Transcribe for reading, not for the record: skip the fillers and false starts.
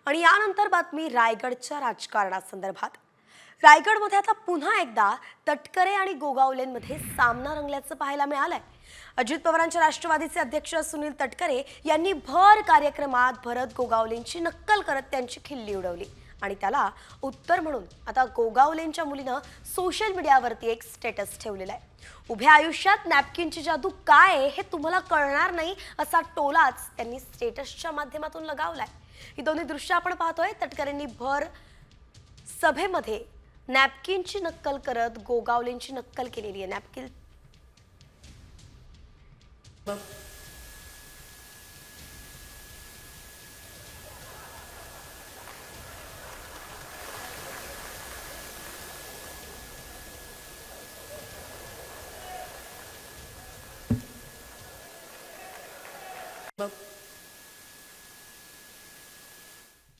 आणि यानंतर बातमी रायगडच्या राजकारणासंदर्भात। रायगडमध्ये आता पुन्हा एकदा तटकरे आणि गोगावलेंमध्ये सामना रंगल्याचं पाहायला मिळालंय। अजित पवारांच्या राष्ट्रवादीचे अध्यक्ष सुनील तटकरे यांनी भर कार्यक्रमात भरत गोगावलेंची नक्कल करत त्यांची खिल्ली उडवली आणि त्याला उत्तर म्हणून आता गोगावलेंच्या मुलीनं सोशल मीडियावरती एक स्टेटस ठेवलेला आहे। उभ्या आयुष्यात नॅपकिनची जादू काय आहे हे तुम्हाला कळणार नाही असा टोलाच त्यांनी स्टेटसच्या माध्यमातून लगावलाय। ही दोन्ही दृश्य आपण पाहतोय। तटकरेंनी भर सभेमध्ये नॅपकिनची नक्कल करत गोगावलेंची नक्कल केलेली आहे। Napkin Bye.